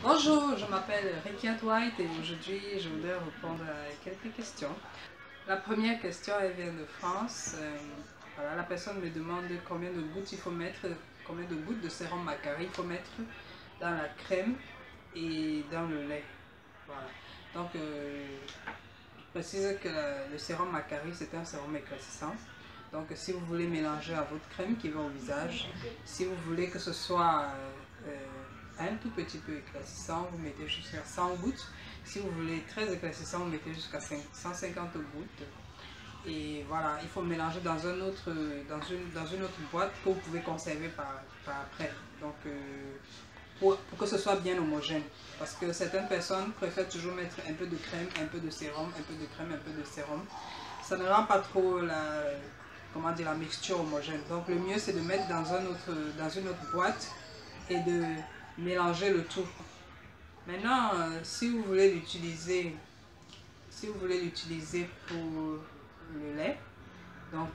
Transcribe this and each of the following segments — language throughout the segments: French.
Bonjour, je m'appelle Rekiat White et aujourd'hui je voudrais répondre à quelques questions. La première question elle vient de France. Voilà, la personne me demande combien de gouttes il faut mettre, combien de gouttes de sérum Macari il faut mettre dans la crème et dans le lait. Voilà. Donc je précise que le sérum Macari c'est un sérum éclaircissant. Donc si vous voulez mélanger à votre crème qui va au visage, si vous voulez que ce soit un tout petit peu éclaircissant, vous mettez jusqu'à 100 gouttes. Si vous voulez très éclaircissant, vous mettez jusqu'à 150 gouttes. Et voilà, il faut mélanger dans une autre boîte que vous pouvez conserver par après. Donc pour que ce soit bien homogène. Parce que certaines personnes préfèrent toujours mettre un peu de crème, un peu de sérum, un peu de crème, un peu de sérum. Ça ne rend pas trop la mixture homogène. Donc le mieux c'est de mettre dans une autre boîte et de mélanger le tout. Maintenant, si vous voulez l'utiliser pour le lait, donc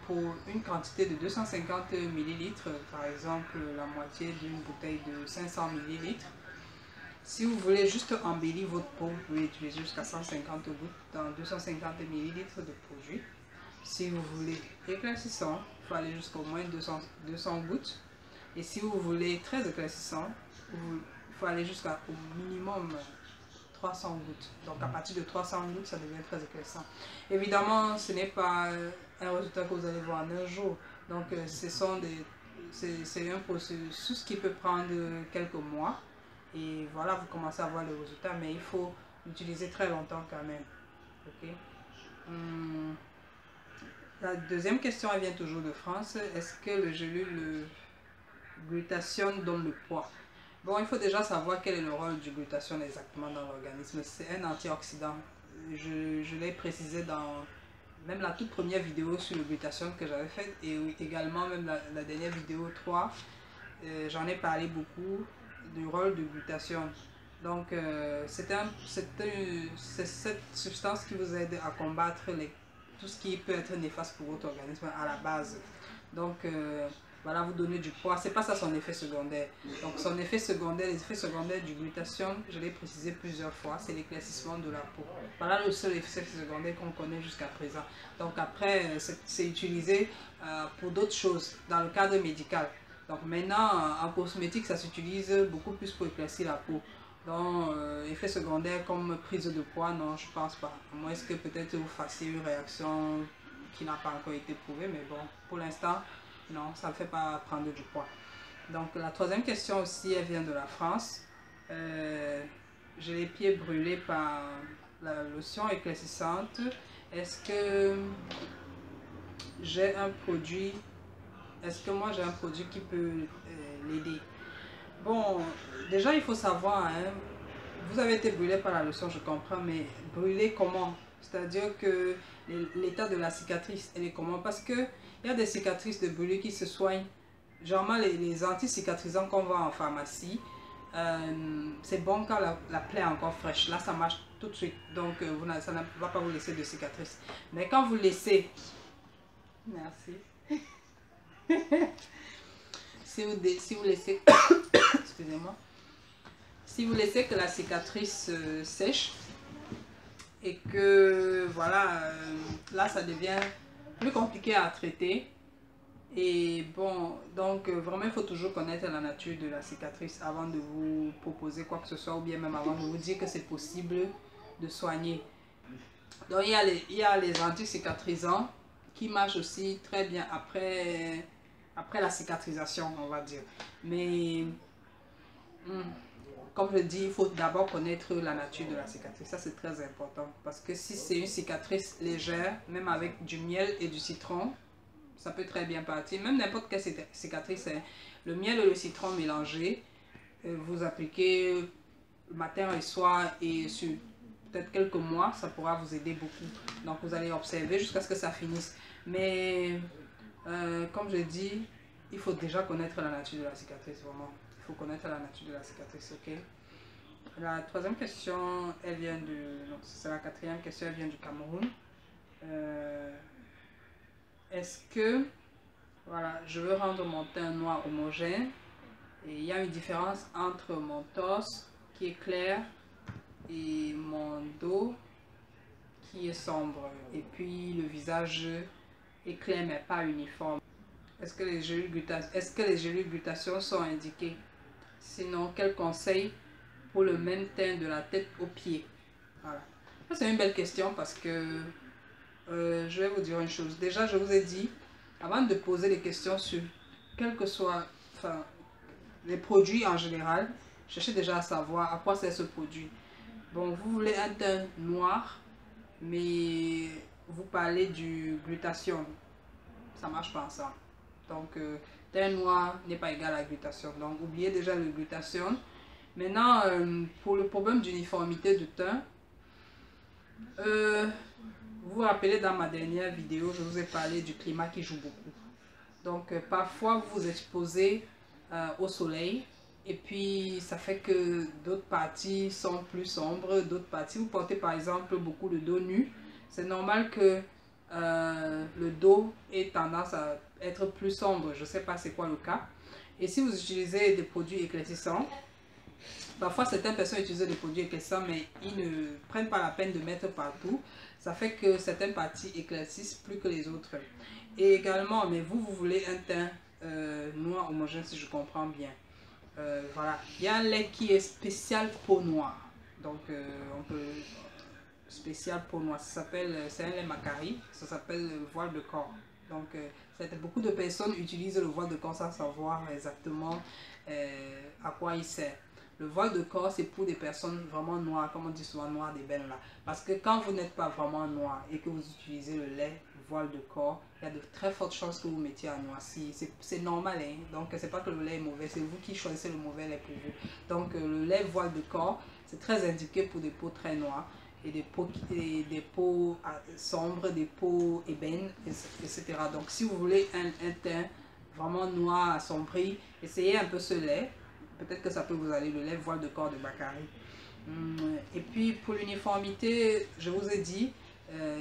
pour une quantité de 250 ml, par exemple la moitié d'une bouteille de 500 ml, si vous voulez juste embellir votre peau, vous pouvez utiliser jusqu'à 150 gouttes dans 250 ml de produit. Si vous voulez éclaircissant, il faut aller jusqu'à au moins 200 gouttes. Et si vous voulez très éclaircissant, il faut aller jusqu'à au minimum 300 gouttes. Donc à partir de 300 gouttes, ça devient très éclaircissant. Évidemment, ce n'est pas un résultat que vous allez voir en un jour. Donc c'est un processus qui peut prendre quelques mois. Et voilà, vous commencez à voir le résultat, mais il faut l'utiliser très longtemps quand même. Ok. La deuxième question, elle vient toujours de France. Est-ce que le gélule glutathione donne le poids? Bon, il faut déjà savoir quel est le rôle du glutathione exactement dans l'organisme. C'est un antioxydant. Je l'ai précisé dans même la toute première vidéo sur le glutathione que j'avais faite et également même la dernière vidéo 3. J'en ai parlé beaucoup du rôle du glutathione. Donc, c'est cette substance qui vous aide à combattre tout ce qui peut être néfaste pour votre organisme à la base. Donc, voilà, vous donnez du poids. C'est pas ça son effet secondaire. Donc, son effet secondaire, les effets secondaires du glutathione, je l'ai précisé plusieurs fois, c'est l'éclaircissement de la peau. Voilà le seul effet secondaire qu'on connaît jusqu'à présent. Donc, après, c'est utilisé pour d'autres choses, dans le cadre médical. Donc, maintenant, en cosmétique, ça s'utilise beaucoup plus pour éclaircir la peau. Donc, effet secondaire comme prise de poids, non, je pense pas. À moins que peut-être vous fassiez une réaction qui n'a pas encore été prouvée, mais bon, pour l'instant, non, ça ne fait pas prendre du poids. Donc, la troisième question aussi, elle vient de la France. J'ai les pieds brûlés par la lotion éclaircissante. Est-ce que j'ai un produit, est-ce que moi j'ai un produit qui peut l'aider? Bon, déjà il faut savoir, hein, vous avez été brûlé par la lotion, je comprends, mais brûlé comment? C'est-à-dire que l'état de la cicatrice, elle est comment? Parce que il y a des cicatrices de brûlure qui se soignent. Généralement, les anti-cicatrisants qu'on voit en pharmacie, c'est bon quand la plaie est encore fraîche. Là, ça marche tout de suite. Donc, ça ne va pas vous laisser de cicatrices. Mais quand vous laissez... Merci. Si vous laissez... Excusez-moi. Si vous laissez que la cicatrice sèche et que, voilà, là, ça devient plus compliqué à traiter. Et bon, donc vraiment il faut toujours connaître la nature de la cicatrice avant de vous proposer quoi que ce soit ou bien même avant de vous dire que c'est possible de soigner. Donc il y a les anti-cicatrisants qui marchent aussi très bien après la cicatrisation, on va dire. Mais comme je dis, il faut d'abord connaître la nature de la cicatrice. Ça, c'est très important. Parce que si c'est une cicatrice légère, même avec du miel et du citron, ça peut très bien partir. Même n'importe quelle cicatrice, hein. Le miel et le citron mélangés, vous appliquez le matin et le soir et sur peut-être quelques mois, ça pourra vous aider beaucoup. Donc, vous allez observer jusqu'à ce que ça finisse. Mais, comme je dis, il faut déjà connaître la nature de la cicatrice, vraiment. Il faut connaître la nature de la cicatrice, ok? La troisième question, elle vient de... Non, c'est la quatrième question, elle vient du Cameroun. Est-ce que, voilà, je veux rendre mon teint noir homogène et il y a une différence entre mon torse qui est clair et mon dos qui est sombre. Et puis le visage est clair mais pas uniforme. Est-ce que les gélules glutathion sont indiquées? Sinon, quel conseil pour le même teint de la tête aux pieds? Voilà. C'est une belle question parce que je vais vous dire une chose. Déjà, je vous ai dit, avant de poser des questions sur quel que soit, enfin, les produits en général, cherchez déjà à savoir à quoi sert ce produit. Bon, vous voulez un teint noir, mais vous parlez du glutathion. Ça marche pas ensemble. Donc, teint noir n'est pas égal à glutathion. Donc, oubliez déjà le glutathion. Maintenant, pour le problème d'uniformité de teint, vous vous rappelez dans ma dernière vidéo, je vous ai parlé du climat qui joue beaucoup. Donc, parfois, vous vous exposez au soleil et puis ça fait que d'autres parties sont plus sombres, d'autres parties, vous portez par exemple beaucoup de dos nu. C'est normal que le dos ait tendance à être plus sombre, je ne sais pas c'est quoi le cas. Et si vous utilisez des produits éclaircissants, parfois certaines personnes utilisent des produits éclaircissants mais ils ne prennent pas la peine de mettre partout. Ça fait que certaines parties éclaircissent plus que les autres. Et également, mais vous voulez un teint noir homogène si je comprends bien. Voilà, il y a un lait qui est spécial peau noire. Donc on peut... spécial peau noire, c'est un lait Macari, ça s'appelle le voile de corps. Donc beaucoup de personnes utilisent le voile de corps sans savoir exactement à quoi il sert. Le voile de corps, c'est pour des personnes vraiment noires, comme on dit souvent noir d'ébène là. Parce que quand vous n'êtes pas vraiment noir et que vous utilisez le lait voile de corps, il y a de très fortes chances que vous mettiez à noircir. C'est normal, hein? Donc c'est pas que le lait est mauvais, c'est vous qui choisissez le mauvais lait pour vous. Donc le lait voile de corps, c'est très indiqué pour des peaux très noires et des peaux sombres, des peaux ébènes, etc. Donc si vous voulez un teint vraiment noir, assombri, essayez un peu ce lait. Peut-être que ça peut vous aller, le lait voile de corps de Macari. Et puis pour l'uniformité, je vous ai dit,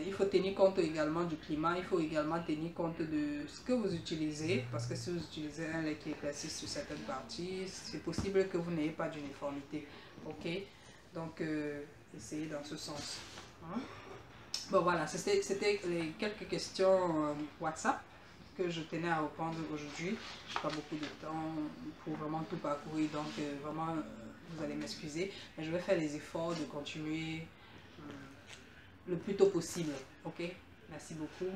il faut tenir compte également du climat, il faut également tenir compte de ce que vous utilisez, parce que si vous utilisez un lait qui éclaircit sur certaines parties, c'est possible que vous n'ayez pas d'uniformité. Ok, donc essayez dans ce sens. Hein? Bon voilà, c'était les quelques questions WhatsApp que je tenais à répondre aujourd'hui. Je n'ai pas beaucoup de temps pour vraiment tout parcourir, donc vraiment vous allez m'excuser, mais je vais faire les efforts de continuer le plus tôt possible. Ok, merci beaucoup.